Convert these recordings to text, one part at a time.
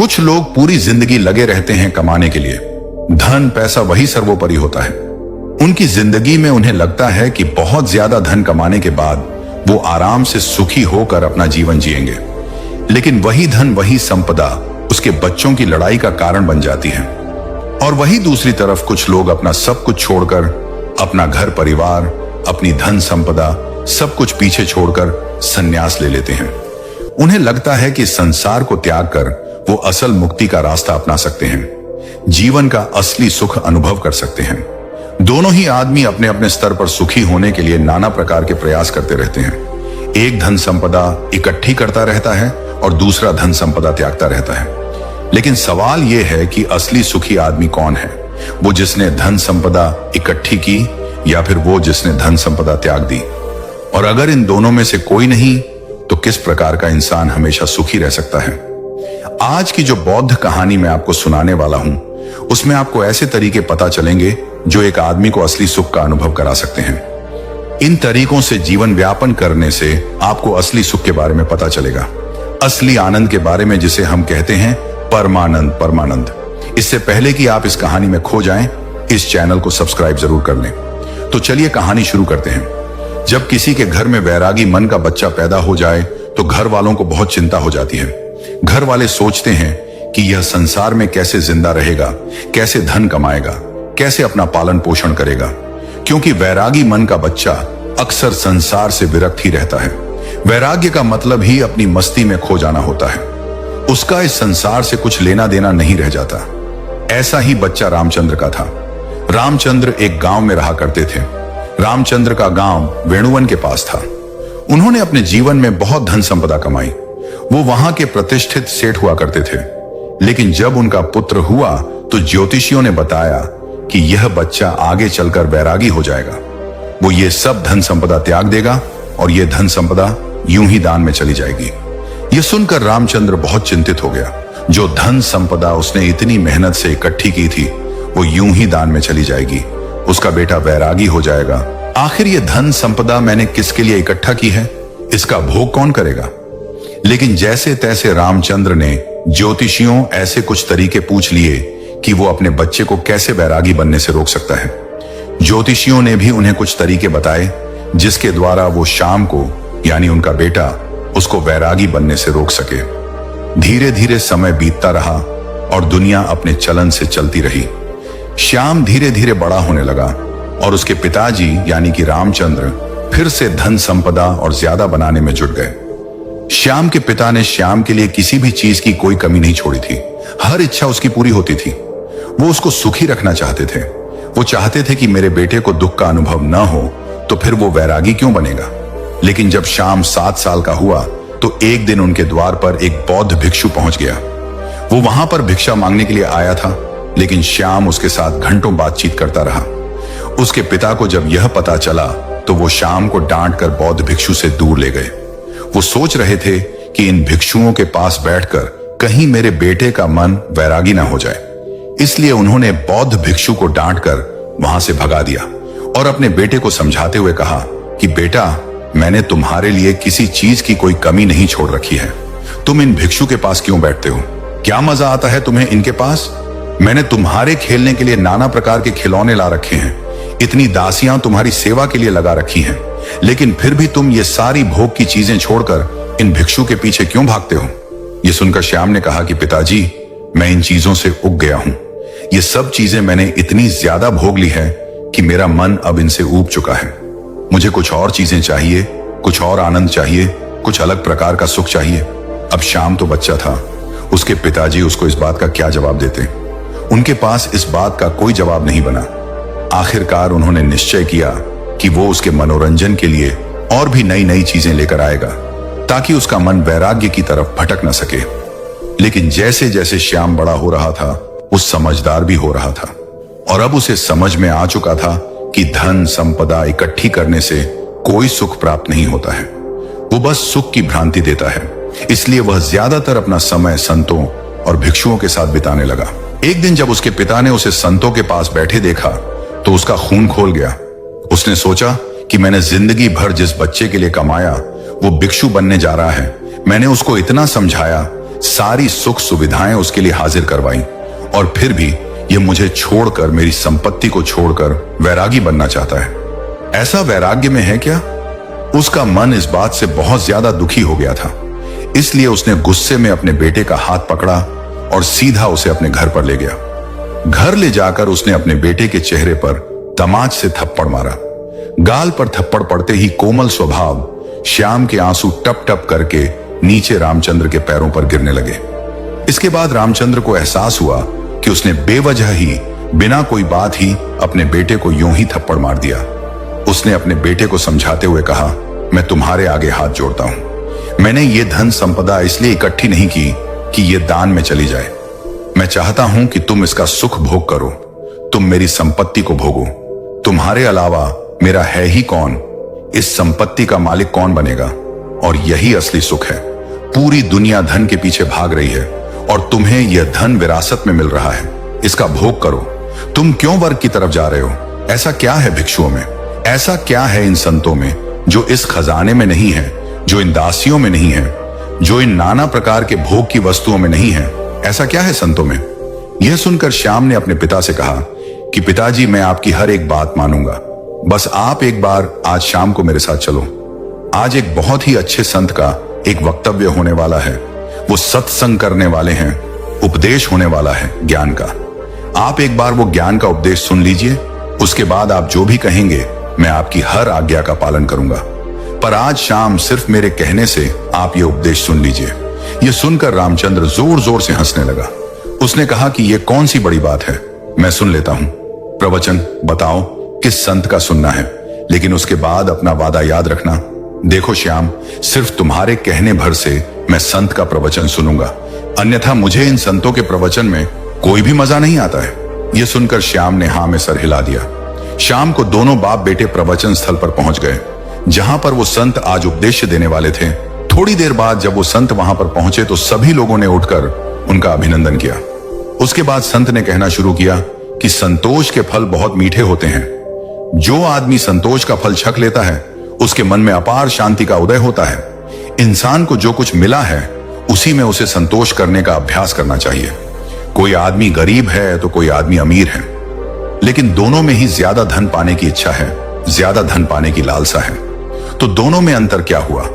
कुछ लोग पूरी जिंदगी लगे रहते हैं कमाने के लिए। धन पैसा वही सर्वोपरि होता है। उनकी जिंदगी में उन्हें लगता है कि बहुत ज्यादा धन कमाने के बाद वो आराम से सुखी होकर अपना जीवन जिएंगे, लेकिन वही धन वही संपदा उसके बच्चों की लड़ाई का कारण बन जाती है। और वही दूसरी तरफ कुछ लोग अपना सब कुछ छोड़कर, अपना घर परिवार, अपनी धन संपदा सब कुछ पीछे छोड़कर संन्यास ले लेते हैं। उन्हें लगता है कि संसार को त्याग कर वो असल मुक्ति का रास्ता अपना सकते हैं, जीवन का असली सुख अनुभव कर सकते हैं। दोनों ही आदमी अपने अपने स्तर पर सुखी होने के लिए नाना प्रकार के प्रयास करते रहते हैं। एक धन संपदा इकट्ठी करता रहता है और दूसरा धन संपदा त्यागता रहता है। लेकिन सवाल यह है कि असली सुखी आदमी कौन है? वो जिसने धन संपदा इकट्ठी की या फिर वो जिसने धन संपदा त्याग दी? और अगर इन दोनों में से कोई नहीं, तो किस प्रकार का इंसान हमेशा सुखी रह सकता है? आज की जो बौद्ध कहानी मैं आपको सुनाने वाला हूं, उसमें आपको ऐसे तरीके पता चलेंगे जो एक आदमी को असली सुख का अनुभव करा सकते हैं। इन तरीकों से जीवन व्यापन करने से आपको असली सुख के बारे में पता चलेगा, असली आनंद के बारे में, जिसे हम कहते हैं परमानंद। परमानंद। इससे पहले कि आप इस कहानी में खो जाएं, इस चैनल को सब्सक्राइब जरूर कर लें। तो चलिए कहानी शुरू करते हैं। जब किसी के घर में वैरागी मन का बच्चा पैदा हो जाए तो घर वालों को बहुत चिंता हो जाती है। घर वाले सोचते हैं कि यह संसार में कैसे जिंदा रहेगा, कैसे धन कमाएगा, कैसे अपना पालन पोषण करेगा, क्योंकि वैरागी मन का बच्चा अक्सर संसार से विरक्त ही रहता है। वैराग्य का मतलब ही अपनी मस्ती में खो जाना होता है। उसका इस संसार से कुछ लेना देना नहीं रह जाता। ऐसा ही बच्चा रामचंद्र का था। रामचंद्र एक गांव में रहा करते थे। रामचंद्र का गांव वेणुवन के पास था। उन्होंने अपने जीवन में बहुत धन संपदा कमाई। वो वहां के प्रतिष्ठित सेठ हुआ करते थे। लेकिन जब उनका पुत्र हुआ तो ज्योतिषियों ने बताया कि यह बच्चा आगे चलकर वैरागी हो जाएगा। वो ये सब धन संपदा त्याग देगा और यह धन संपदा यूं ही दान में चली जाएगी। यह सुनकर रामचंद्र बहुत चिंतित हो गया। जो धन संपदा उसने इतनी मेहनत से इकट्ठी की थी, वो यूं ही दान में चली जाएगी। उसका बेटा वैरागी हो जाएगा। आखिर ये धन संपदा मैंने किसके लिए इकट्ठा की है? इसका भोग कौन करेगा? लेकिन जैसे तैसे रामचंद्र ने ज्योतिषियों ऐसे कुछ तरीके पूछ लिए कि वो अपने बच्चे को कैसे वैरागी बनने से रोक सकता है। ज्योतिषियों ने भी उन्हें कुछ तरीके बताए जिसके द्वारा वो श्याम को, यानी उनका बेटा, उसको वैरागी बनने से रोक सके। धीरे धीरे समय बीतता रहा और दुनिया अपने चलन से चलती रही। श्याम धीरे धीरे बड़ा होने लगा और उसके पिताजी यानी कि रामचंद्र फिर से धन संपदा और ज्यादा बनाने में जुट गए। श्याम के पिता ने श्याम के लिए किसी भी चीज की कोई कमी नहीं छोड़ी थी। हर इच्छा उसकी पूरी होती थी। वो उसको सुखी रखना चाहते थे। वो चाहते थे कि मेरे बेटे को दुख का अनुभव न हो, तो फिर वो वैरागी क्यों बनेगा? लेकिन जब श्याम 7 साल का हुआ तो एक दिन उनके द्वार पर एक बौद्ध भिक्षु पहुंच गया। वो वहां पर भिक्षा मांगने के लिए आया था, लेकिन श्याम उसके साथ घंटों बातचीत करता रहा। उसके पिता को जब यह पता चला तो वो श्याम को डांटकर बौद्ध भिक्षु से दूर ले गए। वो सोच रहे थे कि इन भिक्षुओं के पास बैठकर कहीं मेरे बेटे का मन वैरागी ना हो जाए। इसलिए उन्होंने बौद्ध भिक्षु को डांटकर वहां से भगा दिया और अपने बेटे को समझाते हुए कहा कि बेटा, मैंने तुम्हारे लिए किसी चीज की कोई कमी नहीं छोड़ रखी है। तुम इन भिक्षु के पास क्यों बैठते हो? क्या मजा आता है तुम्हें इनके पास? मैंने तुम्हारे खेलने के लिए नाना प्रकार के खिलौने ला रखे हैं। इतनी दासियां तुम्हारी सेवा के लिए लगा रखी हैं, लेकिन फिर भी तुम ये सारी भोग की चीजें छोड़कर इन भिक्षु के पीछे क्यों भागते हो? ये सुनकर श्याम ने कहा कि पिताजी, मैं इन चीजों से उब गया हूं। ये सब चीजें मैंने इतनी ज्यादा भोग ली है कि मेरा मन अब इनसे ऊब चुका है। मुझे कुछ और चीजें चाहिए, कुछ और आनंद चाहिए, कुछ अलग प्रकार का सुख चाहिए। अब श्याम तो बच्चा था। उसके पिताजी उसको इस बात का क्या जवाब देते? उनके पास इस बात का कोई जवाब नहीं बना। आखिरकार उन्होंने निश्चय किया कि वो उसके मनोरंजन के लिए और भी नई नई चीजें लेकर आएगा, ताकि उसका मन वैराग्य की तरफ भटक न सके। लेकिन जैसे जैसे श्याम बड़ा हो रहा था, वो समझदार भी हो रहा था और अब उसे समझ में आ चुका था कि धन संपदा इकट्ठी करने से कोई सुख प्राप्त नहीं होता है। वो बस सुख की भ्रांति देता है। इसलिए वह ज्यादातर अपना समय संतों और भिक्षुओं के साथ बिताने लगा। एक दिन जब उसके पिता ने उसे संतों के पास बैठे देखा तो उसका खून खोल गया। उसने सोचा कि मैंने जिंदगी भर जिस बच्चे के लिए कमाया वो भिक्षु बनने जा रहा है। मैंने उसको इतना समझाया, सारी सुख सुविधाएं उसके लिए हाजिर करवाई, और फिर भी ये मुझे छोड़कर, मेरी संपत्ति को छोड़कर वैरागी बनना चाहता है। ऐसा वैराग्य में है क्या? उसका मन इस बात से बहुत ज्यादा दुखी हो गया था, इसलिए उसने गुस्से में अपने बेटे का हाथ पकड़ा और सीधा उसे अपने घर पर ले गया। घर ले जाकर उसने अपने बेटे के चेहरे पर तमाच से थप्पड़ मारा। गाल पर थप्पड़ पड़ते ही कोमल स्वभाव श्याम के आंसू टप टप करके नीचे रामचंद्र के पैरों पर गिरने लगे। इसके बाद रामचंद्र को एहसास हुआ कि उसने बेवजह ही, बिना कोई बात ही अपने बेटे को यूं ही थप्पड़ मार दिया। उसने अपने बेटे को समझाते हुए कहा, मैं तुम्हारे आगे हाथ जोड़ता हूं। मैंने ये धन संपदा इसलिए इकट्ठी नहीं की कि ये दान में चली जाए। मैं चाहता हूं कि तुम इसका सुख भोग करो, तुम मेरी संपत्ति को भोगो। तुम्हारे अलावा मेरा है ही कौन? इस संपत्ति का मालिक कौन बनेगा? और यही असली सुख है। पूरी दुनिया धन के पीछे भाग रही है और तुम्हें यह धन विरासत में मिल रहा है, इसका भोग करो। तुम क्यों वर्ग की तरफ जा रहे हो? ऐसा क्या है भिक्षुओं में, ऐसा क्या है इन संतों में जो इस खजाने में नहीं है, जो इन दासियों में नहीं है, जो इन नाना प्रकार के भोग की वस्तुओं में नहीं है? ऐसा क्या है संतों में? यह सुनकर श्याम ने अपने पिता से कहा कि पिताजी, मैं आपकी हर एक बात मानूंगा, बस आप एक बार आज शाम को मेरे साथ चलो। आज एक बहुत ही अच्छे संत का एक वक्तव्य होने वाला है। वो सत्संग करने वाले हैं, उपदेश होने वाला है ज्ञान का। आप एक बार वो ज्ञान का उपदेश सुन लीजिए, उसके बाद आप जो भी कहेंगे मैं आपकी हर आज्ञा का पालन करूंगा। पर आज शाम सिर्फ मेरे कहने से आप ये उपदेश सुन लीजिए। ये सुनकर रामचंद्र जोर जोर से हंसने लगा। उसने कहा कि ये कौन सी बड़ी बात है, मैं सुन लेता हूं। प्रवचन बताओ, किस संत का सुनना है, लेकिन उसके बाद अपना वादा याद रखना। देखो श्याम, सिर्फ तुम्हारे कहने भर से मैं संत का प्रवचन सुनूंगा, अन्यथा मुझे इन संतों के प्रवचन में कोई भी मजा नहीं आता है। यह सुनकर श्याम ने हां में सर हिला दिया। शाम को दोनों बाप बेटे प्रवचन स्थल पर पहुंच गए, जहां पर वो संत आज उपदेश देने वाले थे। थोड़ी देर बाद जब वो संत वहां पर पहुंचे तो सभी लोगों ने उठकर उनका अभिनंदन किया। उसके बाद संत ने कहना शुरू किया कि संतोष के फल बहुत मीठे होते हैं। जो आदमी संतोष का फल छक लेता है, उसके मन में अपार शांति का उदय होता है। इंसान को जो कुछ मिला है उसी में उसे संतोष करने का अभ्यास करना चाहिए। कोई आदमी गरीब है तो कोई आदमी अमीर है, लेकिन दोनों में ही ज्यादा धन पाने की इच्छा है, ज्यादा धन पाने की लालसा है। तो दोनों में अंतर क्या हुआ?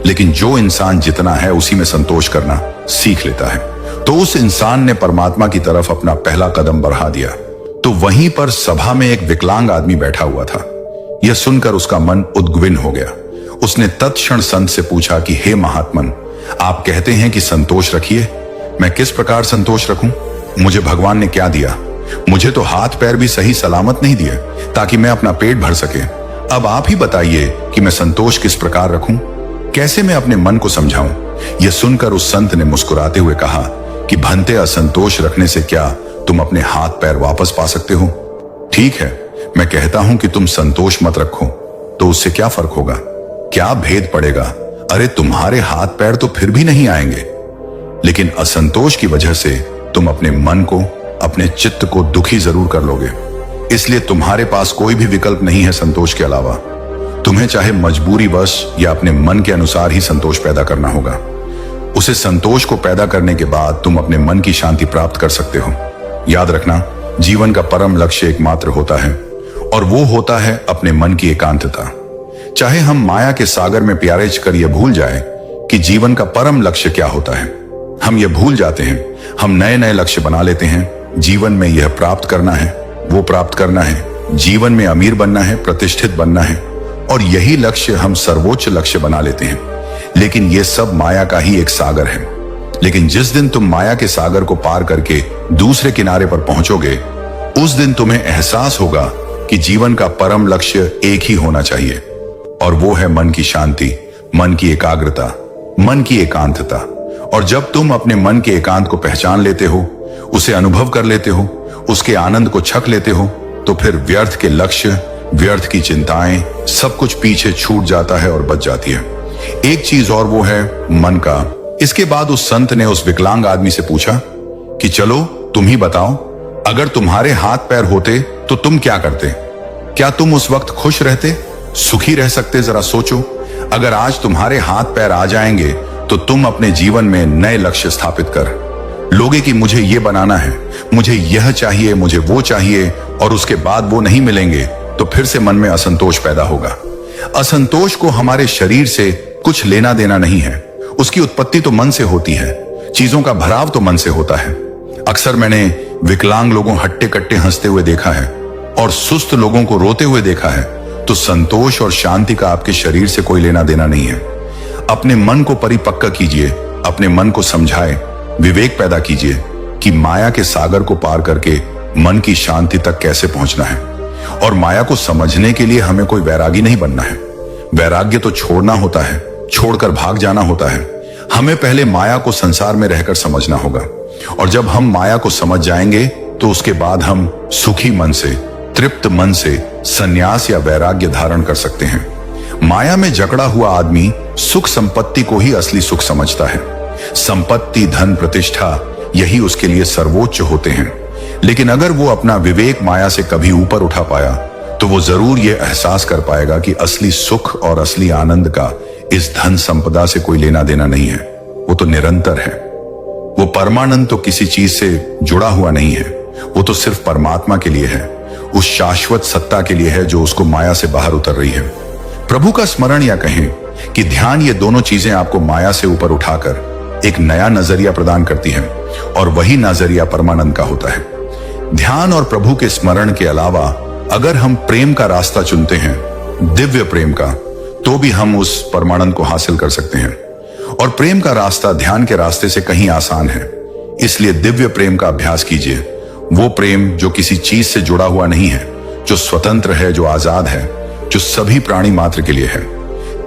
लेकिन जो इंसान जितना है उसी में संतोष करना सीख लेता है, तो उस इंसान ने परमात्मा की तरफ अपना पहला कदम बढ़ा दिया। तो वहीं पर सभा में एक विकलांग आदमी बैठा हुआ था। यह सुनकर उसका मन उद्विग्न हो गया। उसने तत्क्षण संत से पूछा कि हे महात्मन, आप कहते हैं कि संतोष रखिए, मैं किस प्रकार संतोष रखूं? मुझे भगवान ने क्या दिया? मुझे तो हाथ पैर भी सही सलामत नहीं दिए ताकि मैं अपना पेट भर सके। अब आप ही बताइए कि मैं संतोष किस प्रकार रखूं, कैसे मैं अपने मन को समझाऊं? यह सुनकर उस संत ने मुस्कुराते हुए कहा कि भंते, असंतोष रखने से क्या तुम अपने हाथ पैर वापस पा सकते हो? ठीक है, मैं कहता हूं कि तुम संतोष मत रखो, तो उससे क्या फर्क होगा, क्या भेद पड़ेगा? अरे तुम्हारे हाथ पैर तो फिर भी नहीं आएंगे, लेकिन असंतोष की वजह से तुम अपने मन को, अपने चित्त को दुखी जरूर कर लोगे। इसलिए तुम्हारे पास कोई भी विकल्प नहीं है संतोष के अलावा। तुम्हें चाहे मजबूरी वश या अपने मन के अनुसार ही संतोष पैदा करना होगा। उसे संतोष को पैदा करने के बाद तुम अपने मन की शांति प्राप्त कर सकते हो। याद रखना, जीवन का परम लक्ष्य एकमात्र होता है, और वो होता है अपने मन की एकांतता। चाहे हम माया के सागर में प्यारेज कर यह भूल जाए कि जीवन का परम लक्ष्य क्या होता है। हम ये भूल जाते हैं, हम नए नए लक्ष्य बना लेते हैं। जीवन में यह प्राप्त करना है, वो प्राप्त करना है, जीवन में अमीर बनना है, प्रतिष्ठित बनना है, और यही लक्ष्य हम सर्वोच्च लक्ष्य बना लेते हैं। लेकिन यह सब माया का ही एक सागर है। लेकिन जिस दिन तुम माया के सागर को पार करके दूसरे किनारे पर पहुंचोगे, उस दिन तुम्हें एहसास होगा कि जीवन का परम लक्ष्य एक ही होना चाहिए, और वो है मन की शांति, मन की एकाग्रता, मन की एकांतता। और जब तुम अपने मन के एकांत को पहचान लेते हो, उसे अनुभव कर लेते हो, उसके आनंद को छक लेते हो, तो फिर व्यर्थ के लक्ष्य, व्यर्थ की चिंताएं, सब कुछ पीछे छूट जाता है और बच जाती है। एक चीज और, वो है मन का। इसके बाद उस संत ने उस विकलांग आदमी से पूछा कि चलो तुम ही बताओ, अगर तुम्हारे हाथ पैर होते तो तुम क्या करते? क्या तुम उस वक्त खुश रहते, सुखी रह सकते? जरा सोचो, अगर आज तुम्हारे हाथ पैर आ जाएंगे तो तुम अपने जीवन में नए लक्ष्य स्थापित कर लोगे कि मुझे ये बनाना है, मुझे यह चाहिए, मुझे वो चाहिए, और उसके बाद वो नहीं मिलेंगे तो फिर से मन में असंतोष पैदा होगा। असंतोष को हमारे शरीर से कुछ लेना देना नहीं है, उसकी उत्पत्ति तो मन से होती है, चीजों का भराव तो मन से होता है। अक्सर मैंने विकलांग लोगों हट्टे कट्टे हंसते हुए देखा है और सुस्त लोगों को रोते हुए देखा है, तो संतोष और शांति का आपके शरीर से कोई लेना देना नहीं है। अपने मन को परिपक्व कीजिए, अपने मन को समझाए, विवेक पैदा कीजिए कि माया के सागर को पार करके मन की शांति तक कैसे पहुंचना है। और माया को समझने के लिए हमें कोई वैरागी नहीं बनना है। वैराग्य तो छोड़ना होता है, छोड़कर भाग जाना होता है। हमें पहले माया को संसार में रहकर समझना होगा, और जब हम माया को समझ जाएंगे तो उसके बाद हम सुखी मन से, तृप्त मन से संन्यास या वैराग्य धारण कर सकते हैं। माया में जकड़ा हुआ आदमी सुख संपत्ति को ही असली सुख समझता है। संपत्ति, धन, प्रतिष्ठा यही उसके लिए सर्वोच्च होते हैं। लेकिन अगर वो अपना विवेक माया से कभी ऊपर उठा पाया तो वो जरूर ये एहसास कर पाएगा कि असली सुख और असली आनंद का इस धन संपदा से कोई लेना देना नहीं है। वो तो निरंतर है। वो परमानंद तो किसी चीज से जुड़ा हुआ नहीं है, वो तो सिर्फ परमात्मा के लिए है, उस शाश्वत सत्ता के लिए है जो उसको माया से बाहर उतर रही है। प्रभु का स्मरण या कहें कि ध्यान, ये दोनों चीजें आपको माया से ऊपर उठाकर एक नया नजरिया प्रदान करती है, और वही नजरिया परमानंद का होता है। ध्यान और प्रभु के स्मरण के अलावा अगर हम प्रेम का रास्ता चुनते हैं, दिव्य प्रेम का, तो भी हम उस परमानंद को हासिल कर सकते हैं। और प्रेम का रास्ता ध्यान के रास्ते से कहीं आसान है, इसलिए दिव्य प्रेम का अभ्यास कीजिए। वो प्रेम जो किसी चीज से जुड़ा हुआ नहीं है, जो स्वतंत्र है, जो आजाद है, जो सभी प्राणी मात्र के लिए है।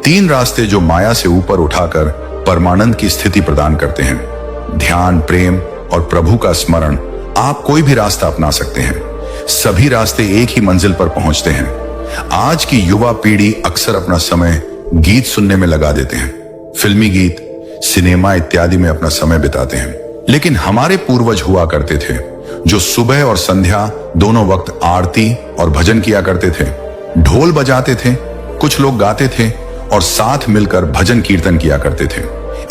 3 रास्ते जो माया से ऊपर उठाकर परमानंद की स्थिति प्रदान करते हैं, ध्यान, प्रेम और प्रभु का स्मरण। आप कोई भी रास्ता अपना सकते हैं, सभी रास्ते एक ही मंजिल पर पहुंचते हैं। आज की युवा पीढ़ी अक्सर अपना समय गीत सुनने में लगा देते हैं, फिल्मी गीत, सिनेमा इत्यादि में अपना समय बिताते हैं। लेकिन हमारे पूर्वज हुआ करते थे जो सुबह और संध्या दोनों वक्त आरती और भजन किया करते थे, ढोल बजाते थे, कुछ लोग गाते थे और साथ मिलकर भजन कीर्तन किया करते थे।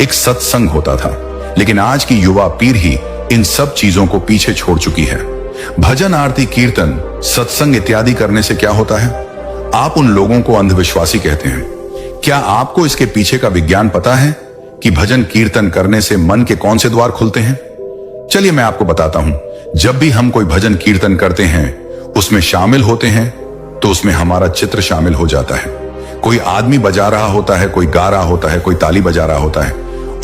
एक सत्संग होता था। लेकिन आज की युवा पीढ़ी इन सब चीजों को पीछे छोड़ चुकी है। भजन, आरती, कीर्तन, सत्संग इत्यादि करने से क्या होता है? आप उन लोगों को अंधविश्वासी कहते हैं। क्या आपको इसके पीछे का विज्ञान पता है कि भजन कीर्तन करने से मन के कौन से द्वार खुलते हैं? चलिए मैं आपको बताता हूं। जब भी हम कोई भजन कीर्तन करते हैं, उसमें शामिल होते हैं, तो उसमें हमारा चित्र शामिल हो जाता है। कोई आदमी बजा रहा होता है, कोई गा रहा होता है, कोई ताली बजा रहा होता है,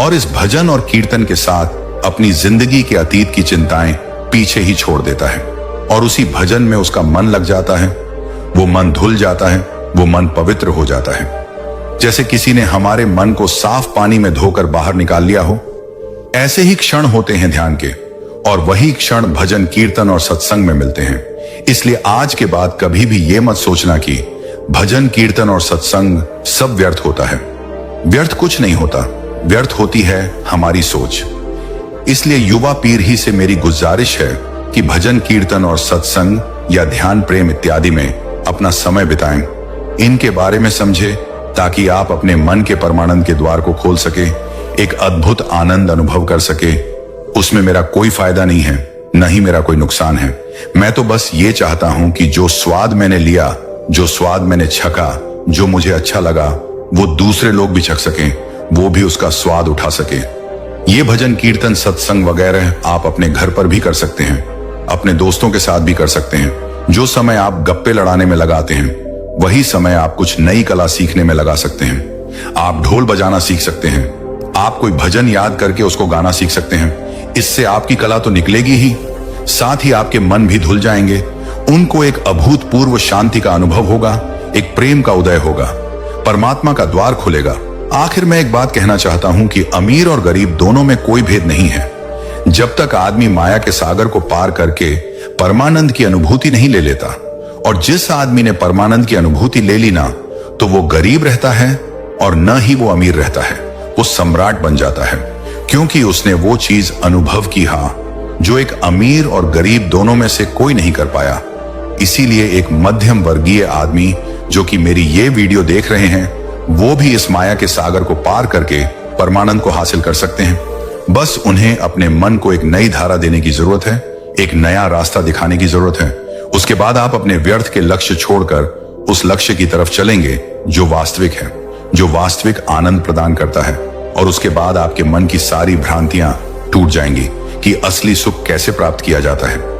और इस भजन और कीर्तन के साथ अपनी जिंदगी के अतीत की चिंताएं पीछे ही छोड़ देता है, और उसी भजन में उसका मन लग जाता है। वो मन धुल जाता है, वो मन पवित्र हो जाता है, जैसे किसी ने हमारे मन को साफ पानी में धोकर बाहर निकाल लिया हो। ऐसे ही क्षण होते हैं ध्यान के, और वही क्षण भजन, कीर्तन और सत्संग में मिलते हैं। इसलिए आज के बाद कभी भी ये मत सोचना कि भजन, कीर्तन और सत्संग सब व्यर्थ होता है। व्यर्थ कुछ नहीं होता, व्यर्थ होती है हमारी सोच। इसलिए युवा पीढ़ी से मेरी गुजारिश है कि भजन, कीर्तन और सत्संग या ध्यान, प्रेम इत्यादि में अपना समय बिताएं। इनके बारे में समझे ताकि आप अपने मन के परमानंद के द्वार को खोल सके, एक अद्भुत आनंद अनुभव कर सके। उसमें मेरा कोई फायदा नहीं है, न ही मेरा कोई नुकसान है। मैं तो बस ये चाहता हूं कि जो स्वाद मैंने लिया, जो स्वाद मैंने छका, जो मुझे अच्छा लगा, वो दूसरे लोग भी छक सकें, वो भी उसका स्वाद उठा सके। ये भजन, कीर्तन, सत्संग वगैरह आप अपने घर पर भी कर सकते हैं, अपने दोस्तों के साथ भी कर सकते हैं। जो समय आप गप्पे लड़ाने में लगाते हैं, वही समय आप कुछ नई कला सीखने में लगा सकते हैं। आप ढोल बजाना सीख सकते हैं, आप कोई भजन याद करके उसको गाना सीख सकते हैं। इससे आपकी कला तो निकलेगी ही, साथ ही आपके मन भी धुल जाएंगे। उनको एक अभूतपूर्व शांति का अनुभव होगा, एक प्रेम का उदय होगा, परमात्मा का द्वार खुलेगा। आखिर मैं एक बात कहना चाहता हूं कि अमीर और गरीब दोनों में कोई भेद नहीं है। जब तक आदमी माया के सागर को पार करके परमानंद की अनुभूति नहीं ले लेता, और जिस आदमी ने परमानंद की अनुभूति ले ली ना, तो वो गरीब रहता है और न ही वो अमीर रहता है, वो सम्राट बन जाता है, क्योंकि उसने वो चीज अनुभव की जो एक अमीर और गरीब दोनों में से कोई नहीं कर पाया। इसीलिए एक मध्यम वर्गीय आदमी जो कि मेरी ये वीडियो देख रहे हैं, वो भी इस माया के सागर को पार करके परमानंद को हासिल कर सकते हैं। बस उन्हें अपने मन को एक नई धारा देने की जरूरत है, एक नया रास्ता दिखाने की जरूरत है। उसके बाद आप अपने व्यर्थ के लक्ष्य छोड़कर उस लक्ष्य की तरफ चलेंगे जो वास्तविक है, जो वास्तविक आनंद प्रदान करता है। और उसके बाद आपके मन की सारी भ्रांतियां टूट जाएंगी कि असली सुख कैसे प्राप्त किया जाता है।